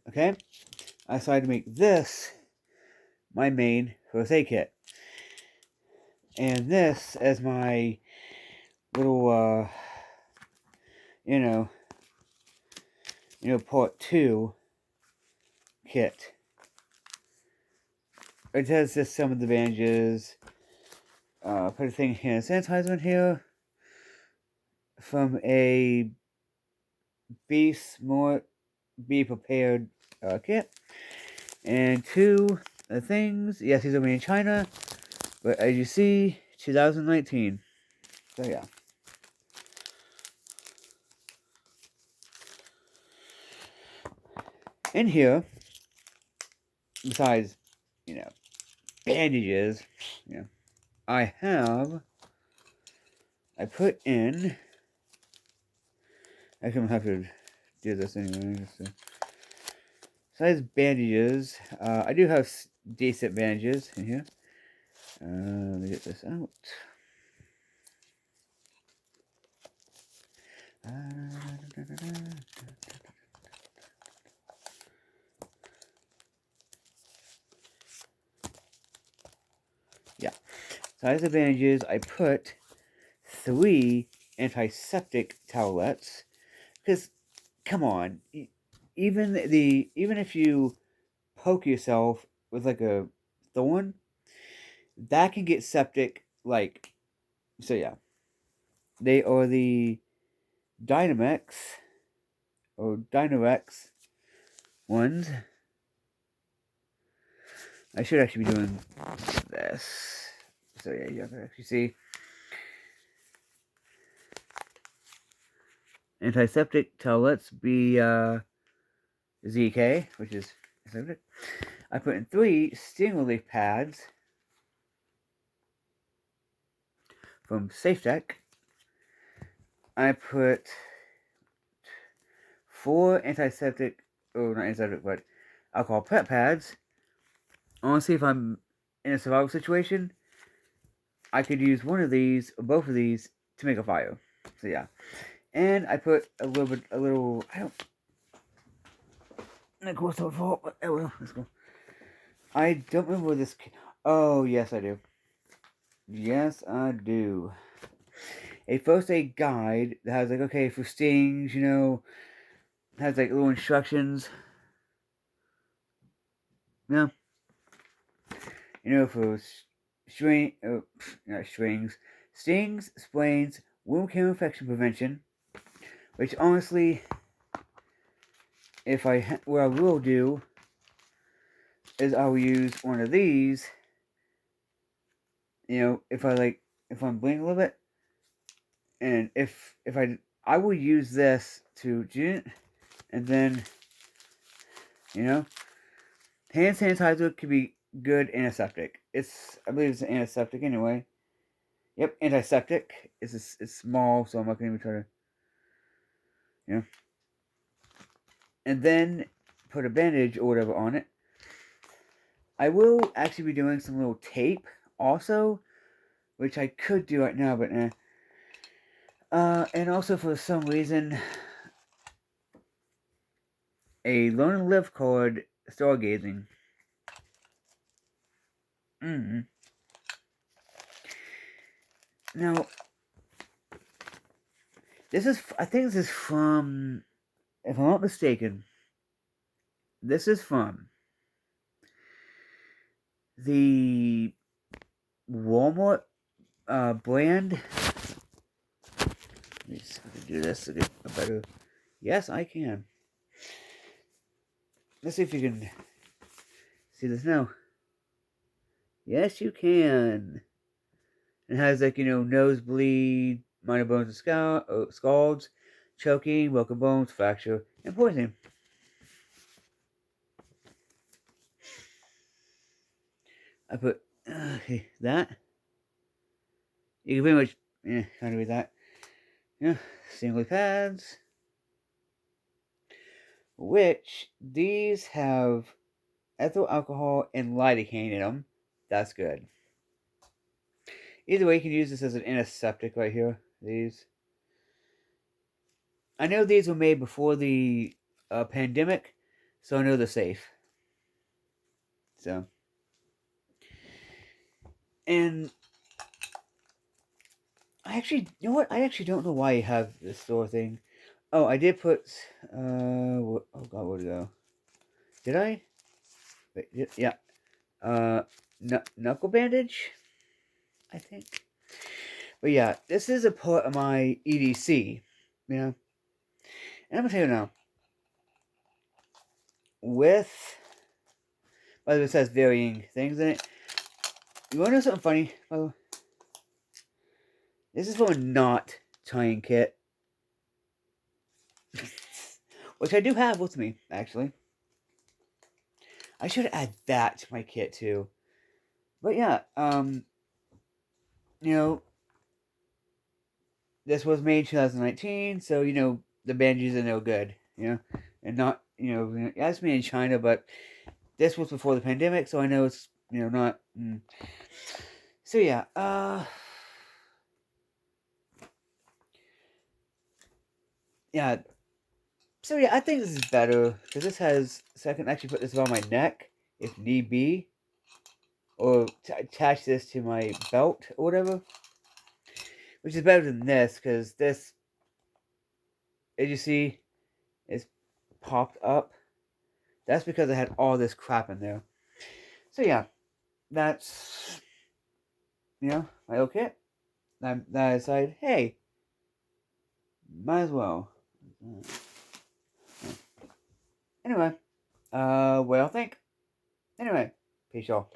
Okay? I decided to make this my main first aid kit. And this as my little, you know, part 2 kit. It has just some of the bandages. Put a thing hand sanitizer in here from a Be Smart, Be Prepared kit. And 2 things. Yes, these are made in China, but as you see, 2019. So yeah. In here, besides, bandages, I put in. I can have to do this anyway. Besides bandages, I do have decent bandages in here. Let me get this out. Yeah. Size of bandages, I put 3 antiseptic towelettes. Because, come on, even if you poke yourself with like a thorn, that can get septic. Like, so yeah, they are the Dynamex or Dynarex ones. I should actually be doing this. So yeah, you can actually see antiseptic towelettes be ZK, which is antiseptic. I put in 3 sting relief pads from SafeTech. I put 4 antiseptic, or not antiseptic, but alcohol prep pads. Honestly, if I'm in a survival situation, I could use one of these or both of these to make a fire. So yeah, and I put a little. I don't. Of course, I fault, but oh well. Let's go. I don't remember this. Oh yes, I do. Yes, I do. A first aid guide that has like, okay, for stings, has like little instructions. Yeah. For not strings, stings, sprains, wound care infection prevention. Which honestly, what I will do is I will use one of these. If I'm bleeding a little bit, and if I will use this to and then hand sanitizer could be good antiseptic. I believe it's an antiseptic anyway. Yep, antiseptic. It's small, so I'm not gonna even try to and then put a bandage or whatever on it. I will actually be doing some little tape also, which I could do right now, but eh. And also for some reason, a Learn and Live card stargazing. Now, I think this is from, if I'm not mistaken, this is from the Walmart brand. Let me see if I can do this to get a better. Yes, I can. Let's see if you can see this now. Yes, you can. It has like nosebleed, minor bones and scalds, choking, broken bones, fracture, and poisoning. I put that. You can pretty much kind of read that. Single pads, which these have ethyl alcohol and lidocaine in them. That's good. Either way, you can use this as an antiseptic right here. These. I know these were made before the pandemic, so I know they're safe. So, and I actually, you know what? I actually don't know why I have this store thing. Oh, I did put, oh god, where'd it go? Did I? Wait, yeah. Knuckle bandage, I think. But yeah, this is a part of my EDC, you know. And I'm gonna tell you now, with, by the way, it says varying things in it. You wanna know something funny? By the way, this is from a not tying kit, which I do have with me, actually. I should add that to my kit too. But yeah, you know, this was made 2019, so you know the bandages are no good, you know, and not yeah, it's made in China, but this was before the pandemic, so I know it's not. So yeah, yeah, so yeah, I think this is better because this has. So I can actually put this around my neck if need be, or attach this to my belt or whatever, which is better than this because this, as you see, is popped up. That's because I had all this crap in there. So yeah, that's my old kit. I decided, hey, might as well. Anyway, what I think. Anyway, peace y'all.